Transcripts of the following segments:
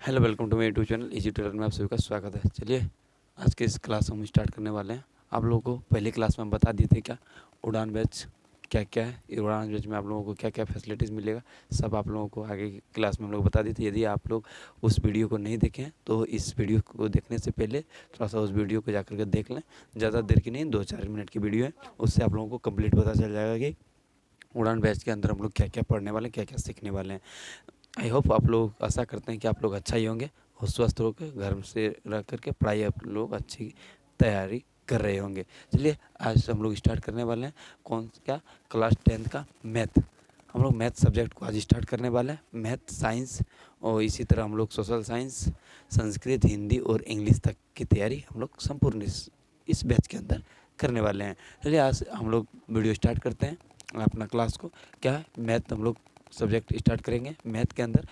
Hello, welcome to my YouTube channel Easy Tutor में आप सभी का स्वागत है। चलिए आज के इस क्लास हम स्टार्ट करने वाले हैं। आप लोगों को पहले क्लास में हम बता दिए थे क्या उड़ान बैच क्या क्या है, उड़ान बैच में आप लोगों को क्या क्या फैसिलिटीज़ मिलेगा, सब आप लोगों को आगे की क्लास में हम लोग बता दिए थे। यदि आप लोग उस वीडियो को नहीं देखें तो इस वीडियो को देखने से पहले थोड़ा सा उस वीडियो को जाकर के देख लें। ज़्यादा देर की नहीं, 2-4 मिनट की वीडियो है, उससे आप लोगों को कंप्लीट पता चल जाएगा कि उड़ान बैच के अंदर हम लोग क्या क्या पढ़ने वाले हैं, क्या क्या सीखने वाले हैं। आई होप आप लोग आशा करते हैं कि आप लोग अच्छा ही होंगे और स्वस्थ होकर घर से रह करके पढ़ाई आप लोग अच्छी तैयारी कर रहे होंगे। चलिए आज हम लोग स्टार्ट करने वाले हैं कौन क्या क्लास 10th का मैथ। हम लोग मैथ सब्जेक्ट को आज स्टार्ट करने वाले हैं। मैथ, साइंस और इसी तरह हम लोग सोशल साइंस, संस्कृत, हिंदी और इंग्लिश तक की तैयारी हम लोग संपूर्ण इस बैच के अंदर करने वाले हैं। चलिए आज हम लोग वीडियो स्टार्ट करते हैं अपना क्लास को। क्या है, मैथ हम लोग सब्जेक्ट स्टार्ट करेंगे। मैथ के अंदर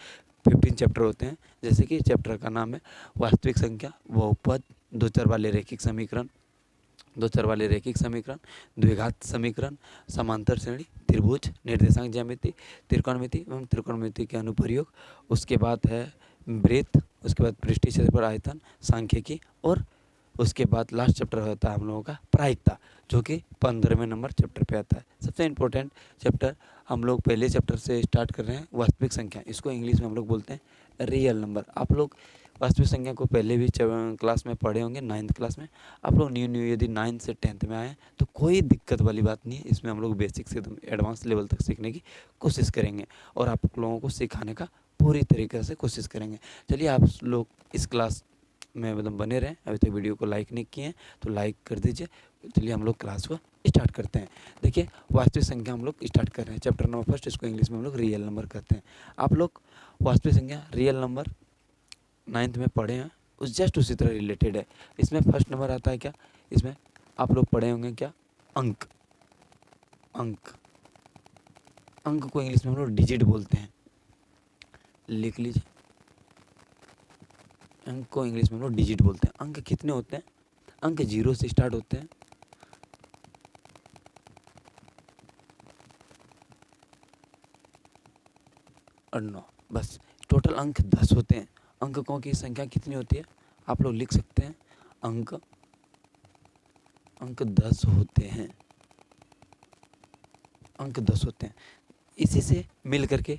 15 चैप्टर होते हैं, जैसे कि चैप्टर का नाम है वास्तविक संख्या, बहुपद, दो चर वाले रैखिक समीकरण, दो चर वाले रैखिक समीकरण, द्विघात समीकरण, समांतर श्रेणी, त्रिभुज, निर्देशांक ज्यामिति, त्रिकोणमिति एवं त्रिकोणमिति के अनुप्रयोग। उसके बाद है वृत्त, उसके बाद पृष्ठीय क्षेत्रफल, आयतन, सांख्यिकी और उसके बाद लास्ट चैप्टर होता है हम लोगों का प्रायिकता, जो कि 15वें नंबर चैप्टर पे आता है। सबसे इम्पोर्टेंट चैप्टर हम लोग पहले चैप्टर से स्टार्ट कर रहे हैं, वास्तविक संख्या। इसको इंग्लिश में हम लोग बोलते हैं रियल नंबर। आप लोग वास्तविक संख्या को पहले भी क्लास में पढ़े होंगे, 9th क्लास में। आप लोग न्यू यदि 9th से 10th में आए तो कोई दिक्कत वाली बात नहीं है। इसमें हम लोग बेसिक से एकदम एडवांस लेवल तक सीखने की कोशिश करेंगे और आप लोगों को सिखाने का पूरी तरीके से कोशिश करेंगे। चलिए आप लोग इस क्लास में एकदम बने रहें। अभी तक वीडियो को लाइक नहीं किए हैं तो लाइक कर दीजिए। चलिए हम लोग क्लास को स्टार्ट करते हैं। देखिए वास्तविक संख्या हम लोग स्टार्ट कर रहे हैं, चैप्टर नंबर फर्स्ट। इसको इंग्लिश में हम लोग रियल नंबर कहते हैं। आप लोग वास्तविक संख्या रियल नंबर 9th में पढ़े हैं, उस जस्ट उसी तरह रिलेटेड है। इसमें फर्स्ट नंबर आता है क्या, इसमें आप लोग पढ़े होंगे क्या, अंक। अंक अंक को इंग्लिश में हम लोग डिजिट बोलते हैं, लिख लीजिए। अंक को इंग्लिश में हम लोग डिजिट बोलते हैं। अंक कितने होते हैं, अंक 0 से स्टार्ट होते हैं और 9, बस। टोटल अंक 10 होते हैं। अंकों की संख्या कितनी होती है, आप लोग लिख सकते हैं। अंक 10 होते हैं, अंक 10 होते हैं। इसी से मिल करके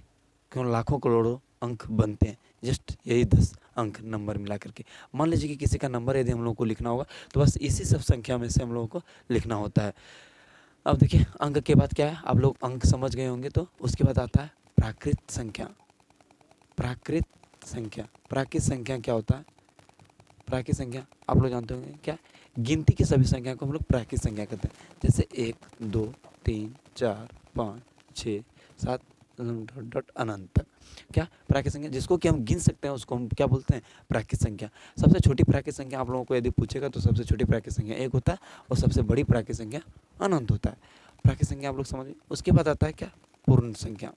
क्यों लाखों करोड़ों अंक बनते हैं, जस्ट यही 10 अंक नंबर मिला करके। मान लीजिए कि किसी का नंबर यदि हम लोग को लिखना होगा तो बस इसी सब संख्या में से हम लोगों को लिखना होता है। अब देखिए अंक के बाद क्या है, आप लोग अंक समझ गए होंगे। तो उसके बाद आता है प्राकृत संख्या। प्राकृत संख्या, प्राकृत संख्या क्या होता है, प्राकृत संख्या आप लोग जानते होंगे क्या, गिनती की सभी संख्या को हम लोग प्राकृत संख्या कहते हैं। जैसे 1, 2, 3, 4, 5, 6, 7 डॉट अनंत तक। क्या प्राकृत संख्या, जिसको कि हम गिन सकते हैं उसको हम क्या बोलते हैं, प्राकृत संख्या। सबसे छोटी प्राकृत संख्या आप लोगों को यदि पूछेगा तो सबसे छोटी प्राकृत संख्या 1 होता है और सबसे बड़ी प्राकृत संख्या अनंत होता है। प्राकृत संख्या आप लोग समझिए। उसके बाद आता है क्या, पूर्ण संख्या।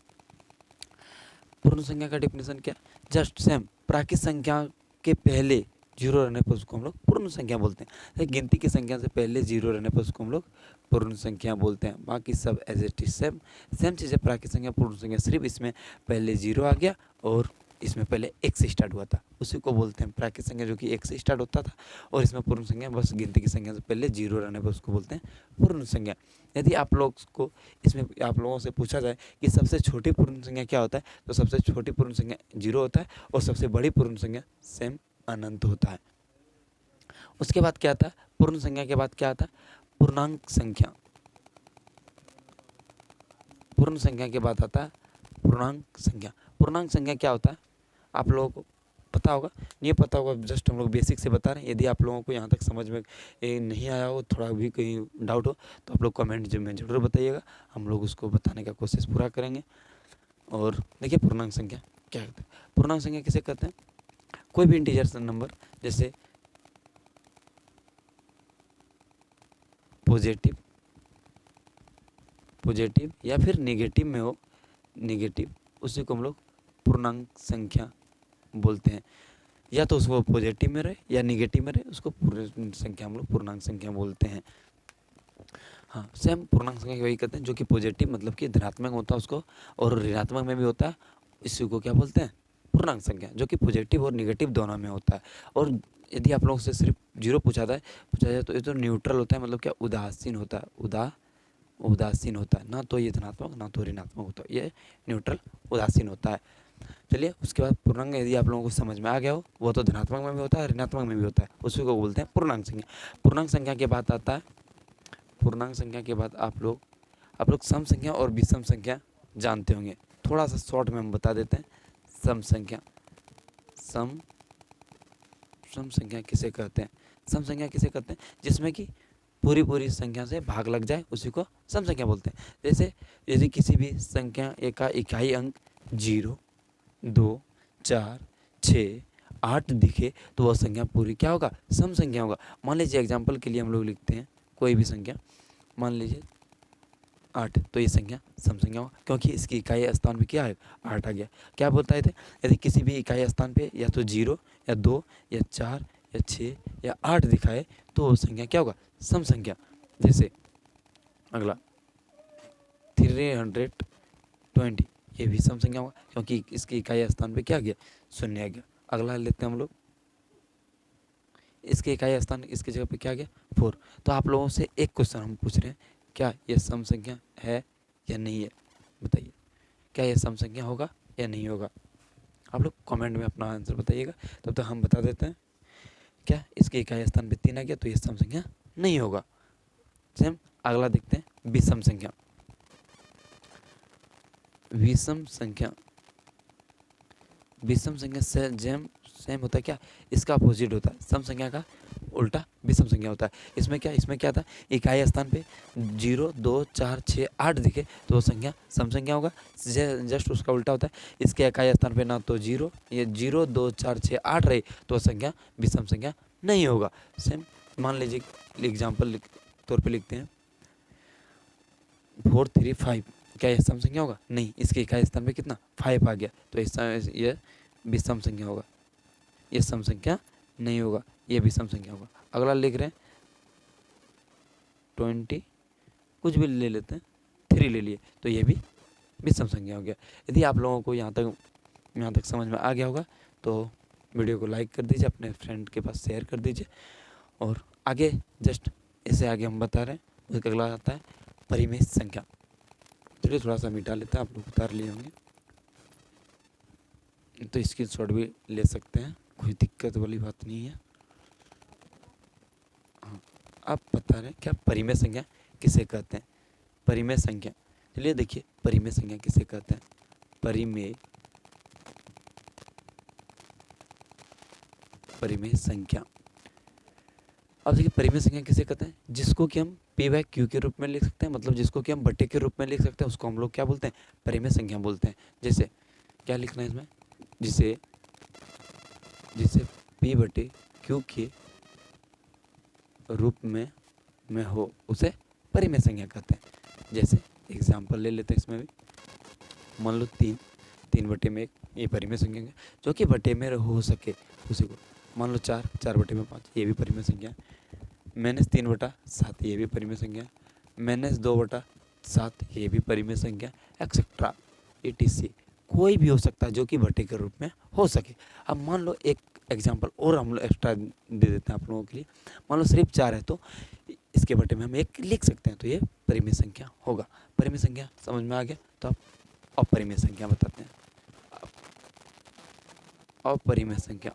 पूर्ण संख्या का डेफिनेशन क्या, जस्ट सेम प्राकृत संख्या के पहले 0 रहने पर उसको हम लोग पूर्ण संख्या बोलते हैं। गिनती की संख्या से पहले 0 रहने पर उसको हम लोग पूर्ण संख्या बोलते हैं। बाकी सब एज इट इज सेम चीज़ है। प्राकृत संख्या, पूर्ण संख्या, सिर्फ इसमें पहले 0 आ गया और इसमें पहले 1 से स्टार्ट हुआ था, उसी को बोलते हैं प्राकृत संख्या, जो कि 1 से स्टार्ट होता था। और इसमें पूर्ण संख्या बस गिनती की संख्या से पहले 0 रहने पर उसको बोलते हैं पूर्ण संख्या। यदि आप लोग को इसमें आप लोगों से पूछा जाए कि सबसे छोटी पूर्ण संख्या क्या होता है, तो सबसे छोटी पूर्ण संख्या 0 होता है और सबसे बड़ी पूर्ण संख्या सेम अनंत होता है। उसके बाद क्या आता है, पूर्ण संख्या के बाद क्या आता है, पूर्णांक संख्या। पूर्ण संख्या के बाद आता है पूर्णांक संख्या। पूर्णांक संख्या क्या होता है, आप लोगों को पता होगा, नहीं पता होगा, जस्ट हम लोग बेसिक से बता रहे हैं। यदि आप लोगों को यहाँ तक समझ में नहीं आया हो, थोड़ा भी कहीं डाउट हो तो आप लोग कमेंट में ज़रूर बताइएगा, हम लोग उसको बताने का कोशिश पूरा करेंगे। और देखिए पूर्णांक संख्या क्या कहते हैं। पूर्णांक संख्या किसे कहते हैं, कोई भी इंटीजर नंबर जैसे पॉजिटिव या फिर नेगेटिव में हो, नेगेटिव, उसी को हम लोग पूर्णांक संख्या बोलते हैं। या तो उसको पॉजिटिव में रहे या नेगेटिव में रहे, उसको पूर्ण संख्या हम लोग पूर्णांक संख्या बोलते हैं। हाँ, सेम पूर्णांक संख्या वही कहते हैं जो कि पॉजिटिव मतलब कि धनात्मक होता है उसको, और ऋणात्मक में भी होता है, इसी को क्या बोलते हैं, पूर्णांक संख्या, जो कि पॉजिटिव और निगेटिव दोनों में होता है। और यदि आप लोगों से सिर्फ जीरो पूछा जाए तो ये तो न्यूट्रल होता है, मतलब क्या उदासीन होता है, उदासीन होता है, ना तो ये धनात्मक ना तो ऋणात्मक होता है, ये न्यूट्रल उदासीन होता है। चलिए उसके बाद पूर्णांक यदि आप लोगों को समझ में आ गया हो, वो तो धनात्मक में भी होता है ऋणात्मक में भी होता है, उसी को बोलते हैं पूर्णांक संख्या। पूर्णांक संख्या के बाद आता है, पूर्णांक संख्या के बाद आप लोग सम संख्या और विषम संख्या जानते होंगे। थोड़ा सा शॉर्ट में हम बता देते हैं। सम संख्या किसे कहते हैं? सम संख्या किसे कहते हैं? जिसमें कि पूरी संख्या से भाग लग जाए, उसी को सम संख्या बोलते हैं। जैसे यदि किसी भी संख्या का इकाई अंक 0, 2, 4, 6, 8 दिखे तो वह संख्या पूरी क्या होगा? सम संख्या होगा। मान लीजिए एग्जाम्पल के लिए हम लोग लिखते हैं कोई भी संख्या, मान लीजिए 8, तो ये संख्या सम संख्या होगा, क्योंकि इसकी इकाई स्थान पे क्या है? 8 आ गया। क्या बताए थे? यदि किसी भी इकाई स्थान पे या तो 0 या 2 या 4 या 6 या 8 दिखाए तो वो संख्या क्या होगा? सम संख्या। जैसे अगला 320, ये भी सम संख्या होगा, क्योंकि इसकी इकाई स्थान पे क्या आ गया? 0 आ गया। अगला लेते हैं हम लोग, इसके इकाई स्थान इसकी जगह पे क्या आ गया? 4। तो आप लोगों से एक क्वेश्चन हम पूछ रहे हैं, क्या ये सम संख्या है या नहीं है? बताइए, क्या ये सम संख्या होगा या नहीं होगा? आप लोग कमेंट में अपना आंसर बताइएगा। तब तक हम बता देते हैं, क्या इसके इकाई स्थान पे 3 आ गया तो ये सम संख्या नहीं होगा। सेम अगला देखते हैं, विषम संख्या। विषम संख्या से सेम होता है क्या? इसका अपोजिट होता है। सम संख्या का उल्टा विषम संख्या होता है। इसमें क्या था? इकाई स्थान पे 0, 2, 4, 6, 8 दिखे तो वो संख्या सम संख्या होगा। जस्ट उसका उल्टा होता है। इसके इकाई स्थान पे ना तो 0, 2, 4, 6, 8 रहे तो संख्या विषम संख्या नहीं होगा। सेम मान लीजिए एग्जाम्पल तौर पे लिखते हैं 4, 3, 5, क्या यह सम संख्या होगा? नहीं, इसके इकाई स्थान पे कितना? 5 आ गया, तो ये विषम संख्या होगा, ये सम संख्या नहीं होगा, ये विषम संख्या होगा। अगला लिख रहे हैं 20, कुछ भी ले लेते हैं, 3 ले लिए तो ये भी विषम संख्या हो गया। यदि आप लोगों को यहाँ तक समझ में आ गया होगा तो वीडियो को लाइक कर दीजिए, अपने फ्रेंड के पास शेयर कर दीजिए। और आगे जस्ट इससे आगे हम बता रहे हैं, उसका अगला आता है परिमेय संख्या। चलिए थोड़ा सा मिटा लेते हैं, आप लोग उतार लिए होंगे तो स्क्रीनशॉट भी ले सकते हैं, कोई दिक्कत वाली बात नहीं है। हाँ, आप बता रहे हैं क्या परिमेय संख्या किसे कहते हैं? परिमेय संख्या, चलिए देखिए परिमेय संख्या किसे कहते हैं? परिमेय संख्या। अब देखिए परिमेय संख्या किसे कहते हैं? जिसको कि हम p/q के रूप में लिख सकते हैं, मतलब जिसको कि हम बट्टे के रूप में लिख सकते हैं, उसको हम लोग क्या बोलते हैं? परिमेय संख्या बोलते हैं। जैसे क्या लिखना है इसमें? जिसे p/q के रूप में हो उसे परिमेय संख्या कहते हैं। जैसे एग्जाम्पल ले लेते हैं इसमें भी, मान लो 3/1 ये परिमेय संख्या है, जो कि बटे में हो सके उसी को। मान लो 4/5 ये भी परिमेय संख्या है। -3/7 ये भी परिमेय संख्या है। -2/7 ये भी परिमेय संख्या, एक्सेट्रा etc कोई भी हो सकता है जो कि बटे के रूप में हो सके। अब मान लो एक एग्जाम्पल और हम लोग एक्स्ट्रा दे देते हैं आप लोगों के लिए। मान लो सिर्फ 4 है तो इसके बटे में हम 1 लिख सकते हैं, तो ये परिमेय संख्या होगा। परिमेय संख्या समझ में आ गया, तो आप अपरिमेय संख्या बताते हैं। अपरिमेय संख्या,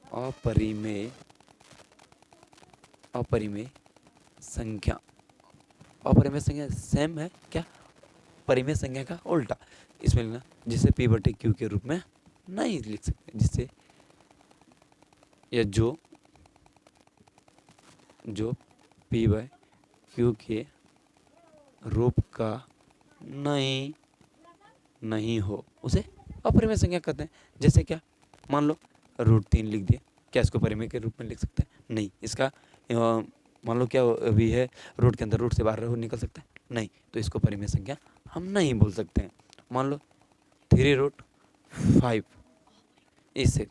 अपरिमेय संख्या सेम है क्या? परिमेय संख्या का उल्टा। इसमें लिखना जिसे p/q के रूप में नहीं लिख सकते, जिससे या जो p/q के रूप का नहीं हो उसे अपरिमेय संख्या कहते हैं। जैसे क्या? मान लो √3 लिख दिए, क्या इसको परिमेय के रूप में लिख सकते हैं? नहीं। इसका मान लो क्या भी है, रूट के अंदर रूट से बाहर निकल सकता है? नहीं, तो इसको परिमेय संख्या हम नहीं बोल सकते हैं। मान लो 3√5, इससे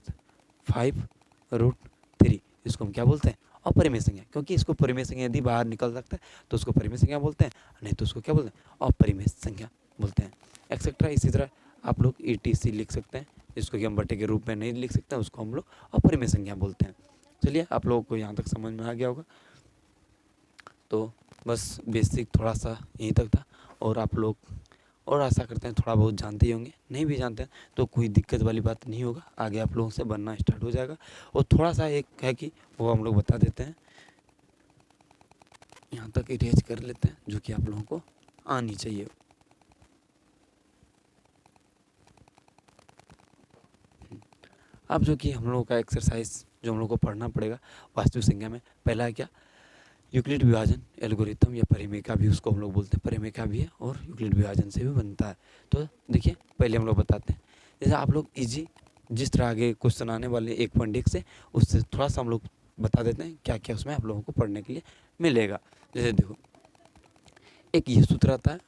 5√3, इसको हम क्या बोलते हैं? अपरिमेय संख्या, क्योंकि इसको परिमेय संख्या यदि बाहर निकल सकता है तो उसको परिमेय संख्या बोलते हैं, नहीं तो उसको क्या बोलते हैं? अपरिमेय संख्या बोलते हैं, एक्सेट्रा। इसी तरह आप लोग ETC लिख सकते हैं, जिसको कि हम बटे के रूप में नहीं लिख सकते हैं, उसको हम लोग अपरिमेय संख्या बोलते हैं। चलिए आप लोगों को यहाँ तक समझ में आ गया होगा। तो बस बेसिक थोड़ा सा यहीं तक था, और आप लोग और आशा करते हैं थोड़ा बहुत जानते ही होंगे। नहीं भी जानते हैं तो कोई दिक्कत वाली बात नहीं होगा, आगे आप लोगों से बनना स्टार्ट हो जाएगा। और थोड़ा सा एक है कि वो हम लोग बता देते हैं, यहाँ तक इरेज कर लेते हैं, जो कि आप लोगों को आनी चाहिए। अब जो कि हम लोगों का एक्सरसाइज जो हम लोग को पढ़ना पड़ेगा वास्तविक संख्या में, पहला है क्या, यूक्लिड विभाजन एल्गोरिथम या परिमेय भी उसको हम लोग बोलते हैं, परिमेय भी है और यूक्लिड विभाजन से भी बनता है। तो देखिए पहले हम लोग बताते हैं, जैसे आप लोग इजी जिस तरह आगे क्वेश्चन आने वाले 1.1 से, उससे थोड़ा सा हम लोग बता देते हैं क्या क्या उसमें आप लोगों को पढ़ने के लिए मिलेगा। जैसे देखो, एक ये सूत्र आता है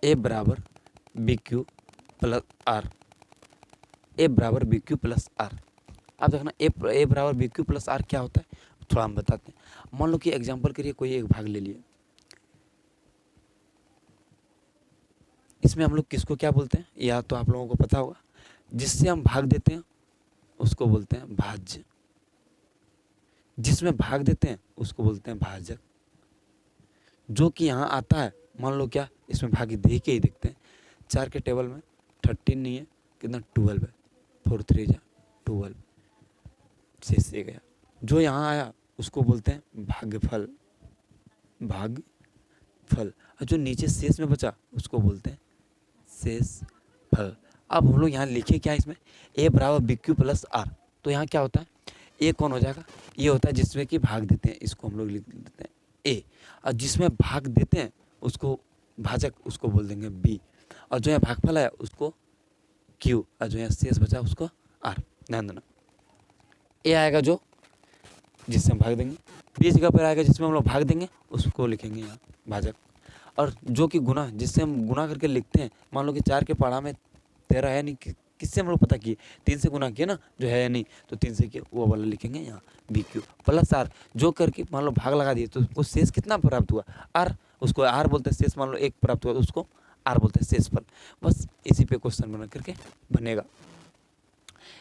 A बराबर BQ प्लस R, A बराबर BQ प्लस R। आप देखना A बराबर BQ प्लस R क्या होता है, थोड़ा हम बताते हैं। मान लो कि एग्जाम्पल के लिए कोई एक भाग ले लिए, इसमें हम लोग किसको क्या बोलते हैं, या तो आप लोगों को पता होगा, जिससे हम भाग देते हैं उसको बोलते हैं भाज्य, जिसमें भाग देते हैं उसको बोलते हैं भाजक। जो कि यहाँ आता है, मान लो क्या इसमें भाग दे के ही देखते हैं, 4 के टेबल में 13 नहीं है, कितना 12 है, 4 3 जा 12, शेष से गया। जो यहाँ आया उसको बोलते हैं भागफल, भागफल। और जो नीचे शेष में बचा उसको बोलते हैं शेष फल। अब हम लोग यहाँ लिखे क्या इसमें, A बराबर BQ प्लस R। तो यहाँ क्या होता है, A कौन हो जाएगा, ये होता है जिसमें कि भाग देते हैं, इसको हम लोग लिख देते हैं A। और जिसमें भाग देते हैं उसको भाजक, उसको बोल देंगे B। और जो यहाँ भागफल है उसको Q, और जो यहाँ शेष बचा उसको R। ध्यान देना, A आएगा जो जिससे हम भाग देंगे, B जगह पर आएगा जिसमें हम लोग भाग देंगे, उसको लिखेंगे यहाँ भाजक। और जो कि गुना, जिससे हम गुना करके लिखते हैं, मान लो कि 4 के पढ़ा में 13 है नहीं, किससे हम लोग पता किए, 3 से गुना किए ना, जो है नहीं तो 3 से किए, वो वाला लिखेंगे यहाँ BQ प्लस R। जो करके मान लो भाग लगा दिए तो उसको शेष कितना प्राप्त हुआ, R, उसको R बोलते हैं। शेष मान लो 1 प्राप्त हुआ तो उसको R बोलते हैं, शेषफल। बस इसी पे क्वेश्चन बना करके बनेगा।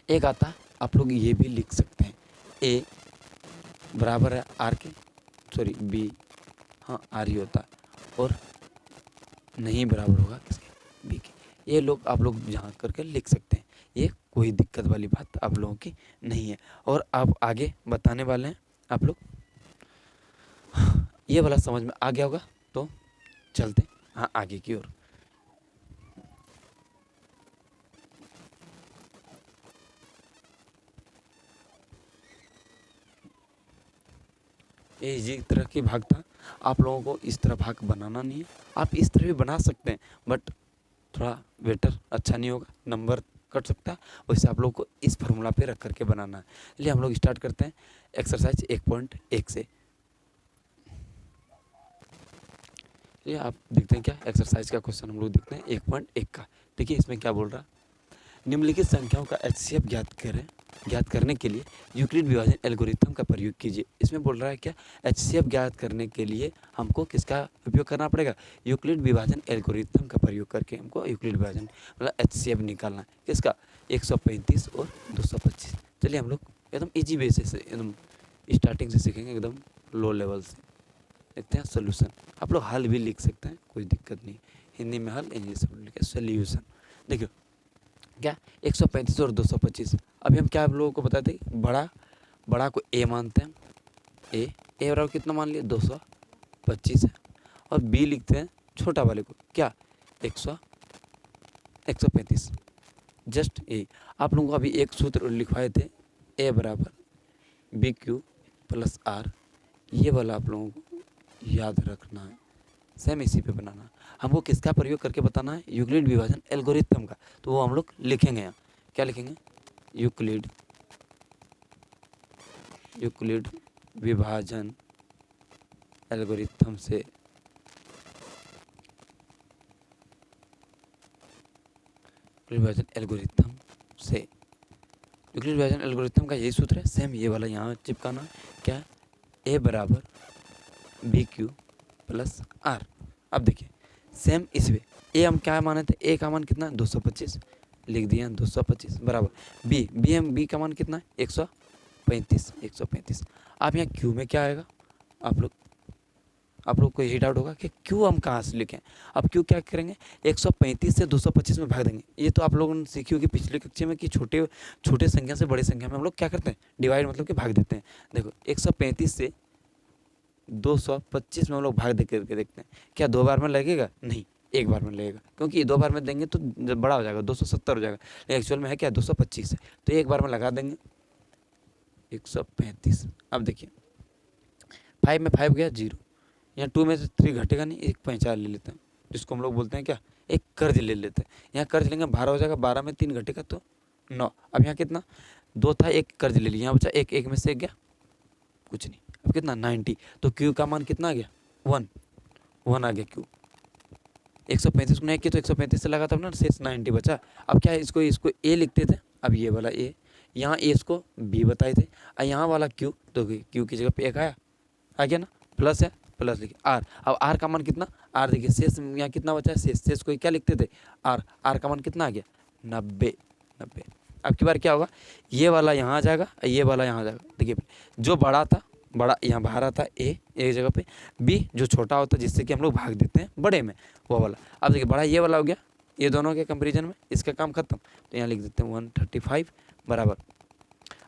एक आता है, आप लोग ये भी लिख सकते हैं, A बराबर है R के, सॉरी B, हाँ R ही होता है, और नहीं बराबर होगा किसके, B के। ये लोग आप लोग यहाँ करके लिख सकते हैं, ये कोई दिक्कत वाली बात आप लोगों की नहीं है। और आप आगे बताने वाले हैं, आप लोग ये वाला समझ में आ गया होगा। तो चलते हाँ आगे की ओर। ये इसी तरह की भाग था, आप लोगों को इस तरह भाग बनाना नहीं है। आप इस तरह भी बना सकते हैं, बट थोड़ा बेटर अच्छा नहीं होगा, नंबर कट सकता है। वैसे आप लोग को इस फार्मूला पे रख करके बनाना है। चलिए हम लोग स्टार्ट करते हैं एक्सरसाइज 1.1 से। ये आप देखते हैं क्या एक्सरसाइज का क्वेश्चन हम लोग देखते हैं 1.1 का। देखिए इसमें क्या बोल रहा है, निम्नलिखित संख्याओं का HCF ज्ञात करने के लिए यूक्लिड विभाजन एल्गोरिथम का प्रयोग कीजिए। इसमें बोल रहा है क्या, HCF ज्ञात करने के लिए हमको किसका उपयोग करना पड़ेगा, यूक्लिड विभाजन एल्गोरिथम का प्रयोग करके हमको यूक्लिड विभाजन मतलब HCF निकालना है। किसका, 135 और 225। चलिए हम लोग एकदम ईजी बेसिस से, एकदम स्टार्टिंग से सीखेंगे, एकदम लो लेवल से देखते हैं सोल्यूशन। आप लोग हल भी लिख सकते हैं, कोई दिक्कत नहीं, हिंदी में हल, इंग्लिश में लिखे सोल्यूशन। देखिए क्या, 135 और 225। अभी हम क्या आप लोगों को बताते हैं, बड़ा को A मानते हैं, A बराबर कितना मान लिया 225 है, और B लिखते हैं छोटा वाले को क्या 135। Just A। आप लोगों को अभी एक सूत्र लिखवाए थे, A बराबर BQ प्लस R, ये वाला आप लोगों को याद रखना है, सेम इसी पे बनाना है। हमको किसका प्रयोग करके बताना है, यूक्लिड विभाजन एल्गोरिथम का। तो वो हम लोग लिखेंगे यहाँ, क्या लिखेंगे, यूक्लिड विभाजन एल्गोरिथम से यूक्लिड विभाजन एल्गोरिथम का यही सूत्र है, सेम ये वाला यहाँ चिपकाना है। क्या, A बराबर BQ प्लस R। अब देखिए सेम इस वे ए हम क्या माने थे, ए का मान कितना 225 लिख दिया 225 बराबर बी का मान कितना है 135। अब यहाँ क्यू में क्या आएगा, आप लोग को यही डाउट होगा कि क्यू हम कहाँ से लिखें। अब क्यू क्या करेंगे 135 से 225 में भाग देंगे। ये तो आप लोगों ने सीखी होगी पिछले कक्षा में कि छोटे संख्या से बड़े संख्या में हम लोग क्या करते हैं, डिवाइड मतलब कि भाग देते हैं। देखो 135 से 225 में हम लोग भाग दे करके देखते हैं, क्या 2 बार में लगेगा, नहीं 1 बार में लगेगा, क्योंकि 2 बार में देंगे तो बड़ा हो जाएगा 270 हो जाएगा, लेकिन एक्चुअल में है क्या 225 है, तो 1 बार में लगा देंगे 135। अब देखिए 5 में 5 गया 0, यहाँ 2 में से 3 घटेगा नहीं, एक पैंचा ले लेते हैं जिसको हम लोग बोलते हैं क्या, एक कर्ज ले लेते हैं। यहाँ कर्ज लेंगे 12 हो जाएगा, 12 में 3 घटेगा तो 9। अब यहाँ कितना 2 था, एक कर्ज ले लिया, यहाँ बचा एक में से एक गया कुछ नहीं। अब कितना 90, तो क्यू का मान कितना आ गया 1 आ गया क्यू। 135 को नहीं किया तो 135 से लगा था ना, शेष 90 बचा। अब क्या है, इसको ए लिखते थे, अब ये वाला ए, यहाँ ए इसको बी बताए थे, और यहाँ वाला क्यू, तो क्यू की जगह पे एक आ गया ना, प्लस है, प्लस लिखिए आर। अब आर का मान कितना, आर देखिए शेष यहाँ कितना बचा है, शेष को क्या लिखते थे आर का मान कितना आ गया 90। अब की बार क्या होगा, ये वाला यहाँ आ जाएगा, ये वाला यहाँ आ जाएगा। देखिए जो बड़ा यहाँ बाहर आता है ए एक जगह पे, बी जो छोटा होता है जिससे कि हम लोग भाग देते हैं बड़े में, वो वाला। अब देखिए बड़ा ये वाला हो गया, ये दोनों के कंपेरिजन में इसका काम खत्म, तो यहाँ लिख देते हैं 135 बराबर।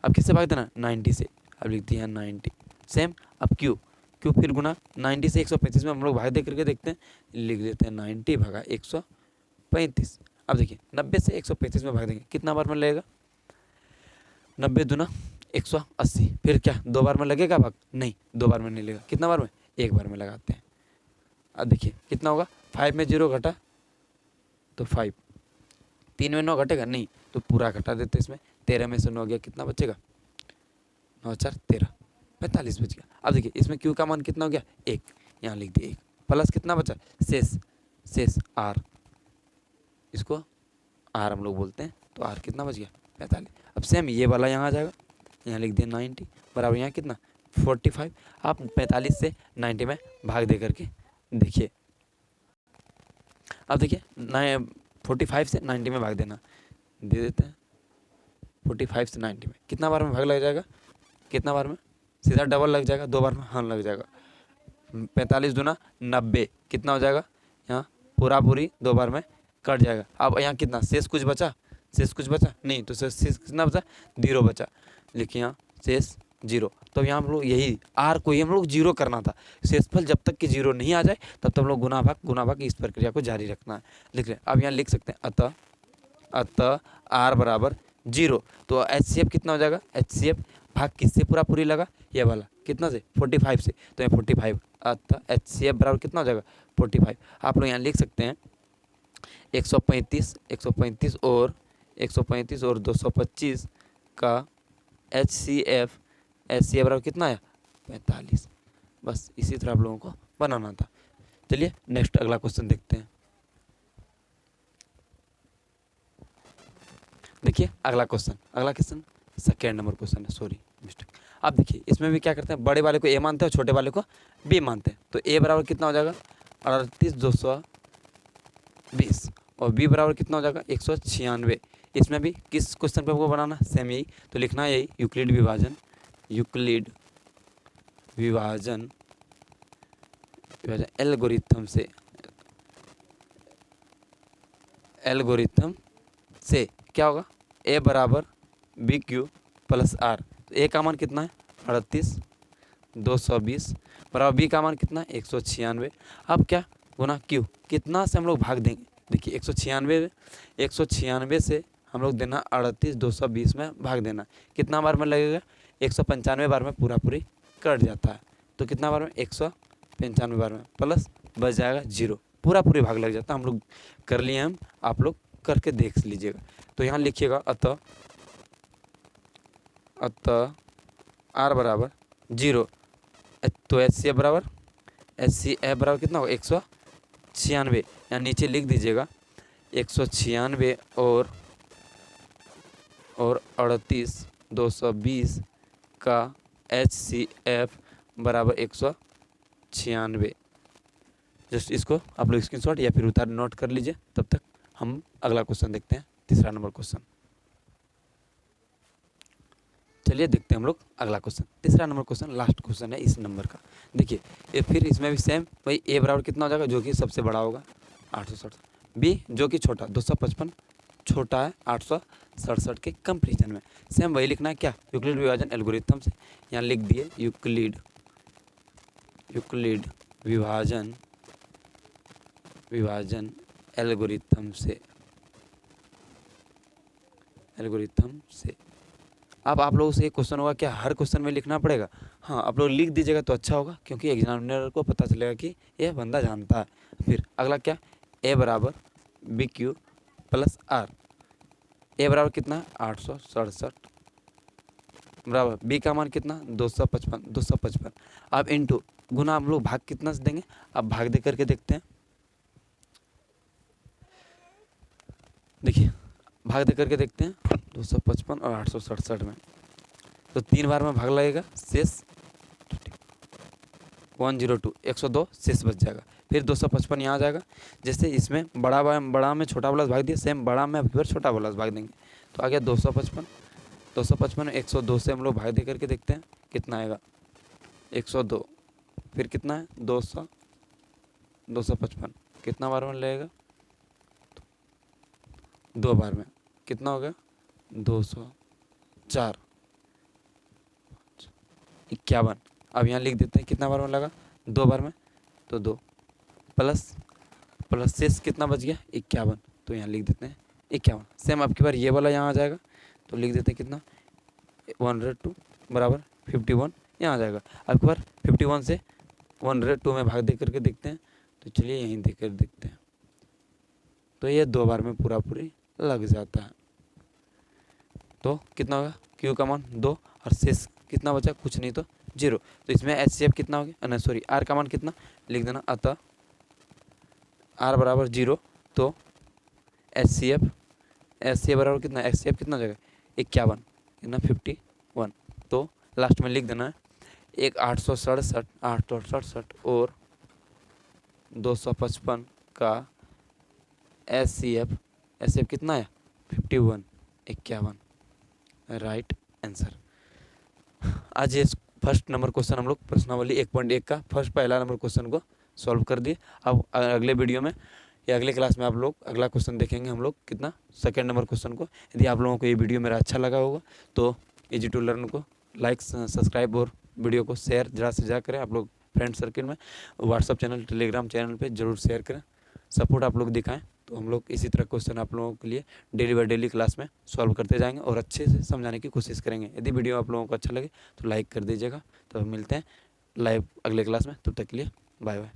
अब किससे भाग देना 90 से, अब लिख दिया 90 सेम। अब क्यू फिर गुना 90 से 135 में हम लोग भाग दे करके देखते हैं, लिख देते हैं 90 भागा 135। अब देखिए 90 से 135 में भाग देंगे, कितना बार में लगेगा 90 दूना 180। फिर क्या 2 बार में लगेगा भाग, नहीं 2 बार में नहीं लगेगा, कितना बार में 1 बार में लगाते हैं। अब देखिए कितना होगा, 5 में 0 घटा तो 5, 3 में 9 घटेगा नहीं, तो पूरा घटा देते इसमें, 13 में से 9 गया, कितना बचेगा 9 4 13, 45 बच गया। अब देखिए इसमें क्यू का मान कितना हो गया 1, यहाँ लिख दिया 1, प्लस कितना बचा शेष आर, इसको आर हम लोग बोलते हैं, तो आर कितना बच गया 45। अब सेम ये वाला यहाँ आ जाएगा, यहाँ लिख दिया 90 बराबर यहाँ कितना 45। आप 45 से 90 में भाग दे करके देखिए। अब देखिए 45 से 90 में भाग देना, दे देते हैं 45 से 90 में, कितना बार में भाग लग जाएगा, कितना बार में सीधा डबल लग जाएगा, 2 बार में हाँ लग जाएगा। 45 दूना 90, कितना हो जाएगा यहाँ पूरी 2 बार में कट जाएगा। अब यहाँ कितना शेष कुछ बचा नहीं, तो शेष कितना बचा 0 बचा, लिखिए यहाँ शेष 0। तो यहाँ हम लोग यही आर को ही हम लोग 0 करना था, शेषफल जब तक कि 0 नहीं आ जाए तब तक हम लोग गुना भाग इस प्रक्रिया को जारी रखना है, लिख रहे हैं। अब यहाँ लिख सकते हैं अतः आर बराबर 0, तो HCF कितना हो जाएगा, HCF भाग किससे पूरी लगा, ये वाला कितना से 45 से, तो यहाँ 45, अतः HCF बराबर कितना हो जाएगा 45। आप लोग यहाँ लिख सकते हैं 135 और 225 का HCF बराबर कितना है 45। बस इसी तरह आप लोगों को बनाना था। चलिए नेक्स्ट अगला क्वेश्चन देखते हैं। देखिए अगला क्वेश्चन सेकेंड नंबर क्वेश्चन है, सॉरी मिस्टेक। अब देखिए इसमें भी क्या करते हैं, बड़े वाले को ए मानते हैं और छोटे वाले को बी मानते हैं, तो ए बराबर कितना हो जाएगा 38,220 और बी बराबर कितना हो जाएगा 196। इसमें भी किस क्वेश्चन पे हमको बनाना, सेम यही, तो लिखना है यही यूक्लिड विभाजन एल्गोरिथम से क्या होगा, ए बराबर बी क्यू प्लस आर, तो ए का मान कितना है 38,220 बराबर बी का मान कितना है 196। अब क्या गुना क्यू, कितना से हम लोग भाग देंगे, देखिए 196 से हम लोग देना 38,220 में भाग देना, कितना बार में लगेगा 195 बार में पूरी कट जाता है, तो कितना बार में 195 बार में, प्लस बच जाएगा 0, पूरी भाग लग जाता है। हम लोग कर लिए हम, आप लोग करके देख लीजिएगा। तो यहाँ लिखिएगा अतः आर बराबर 0, तो HCF बराबर कितना होगा 196, यहाँ नीचे लिख दीजिएगा 196 और 38,220 का HCF बराबर 196। जस्ट इसको आप लोग स्क्रीनशॉट या फिर उतार नोट कर लीजिए। तब तक हम अगला क्वेश्चन देखते हैं, तीसरा नंबर क्वेश्चन। चलिए देखते हैं हम लोग अगला क्वेश्चन। तीसरा नंबर क्वेश्चन लास्ट क्वेश्चन है इस नंबर का। देखिए ये फिर इसमें भी सेम वही ए बराबर कितना हो जाएगा, जो कि सबसे बड़ा होगा 867, बी जो कि छोटा 255 छोटा है 867 के कंपेरिजन में। सेम वही लिखना है क्या, यूक्लिड विभाजन एल्गोरिथम से। यहाँ लिख दिए यूक्लिड विभाजन एल्गोरिथम से। अब आप लोगों से एक क्वेश्चन होगा, क्या हर क्वेश्चन में लिखना पड़ेगा? हाँ, आप लोग लिख दीजिएगा तो अच्छा होगा, क्योंकि एग्जामिनर को पता चलेगा कि यह बंदा जानता है। फिर अगला क्या, ए बराबर बी क्यू प्लस आर। ए बराबर कितना, 867 बराबर बी का मान कितना, 255। अब इनटू गुना हम लोग भाग कितना से देंगे, अब भाग दे करके देखते हैं। देखिए भाग दे करके देखते हैं 255 और 867 में, तो 3 बार में भाग लगेगा, शेष 102 102 शेष बच जाएगा। फिर 255 यहाँ आ जाएगा। जैसे इसमें बड़ा में छोटा वाला भाग दिया, सेम बड़ा में फिर छोटा वाला भाग देंगे, तो आ गया 255 में 102 से हम लोग भाग दे करके देखते हैं कितना आएगा, 102। फिर कितना है 255 कितना बार में लगेगा, 2 बार में कितना हो गया 204 51। अब यहाँ लिख देते हैं कितना बार में लगा, 2 बार में, तो 2 प्लस शेष कितना बच गया 51, तो यहाँ लिख देते हैं 51। सेम अब की बार ये वाला यहाँ आ जाएगा, तो लिख देते हैं कितना 102 बराबर 51 यहाँ आ जाएगा। अब की बार 51 से 102 में भाग दे करके देखते हैं, तो चलिए यहीं दे कर देखते हैं, तो ये 2 बार में पूरी लग जाता है। तो कितना होगा, क्यू का मान 2 और शेष कितना बचा, कुछ नहीं तो 0। तो इसमें HCF कितना हो गया, सॉरी आर का मान कितना लिख देना, अतः आर बराबर 0, तो HCF बराबर कितना, HCF कितना हो जाएगा 51, कितना 51। तो लास्ट में लिख देना है एक 867 और 255 का HCF कितना है 51 राइट आंसर। आज ये फर्स्ट नंबर क्वेश्चन हम लोग प्रश्नावली 1.1 का पहला नंबर क्वेश्चन को सॉल्व कर दिए। अब अगले वीडियो में या अगले क्लास में आप लोग अगला क्वेश्चन देखेंगे हम लोग कितना, सेकंड नंबर क्वेश्चन को। यदि आप लोगों को ये वीडियो मेरा अच्छा लगा होगा तो इजी टू लर्न को लाइक सब्सक्राइब और वीडियो को शेयर ज़्यादा से ज़्यादा करें। आप लोग फ्रेंड सर्किल में, व्हाट्सअप चैनल, टेलीग्राम चैनल पे जरूर शेयर करें, सपोर्ट आप लोग दिखाएं। तो हम लोग इसी तरह क्वेश्चन आप लोगों के लिए डेली बाय डेली क्लास में सॉल्व करते जाएंगे और अच्छे से समझाने की कोशिश करेंगे। यदि वीडियो आप लोगों को अच्छा लगे तो लाइक कर दीजिएगा। तो मिलते हैं लाइव अगले क्लास में, तब तक के लिए बाय बाय।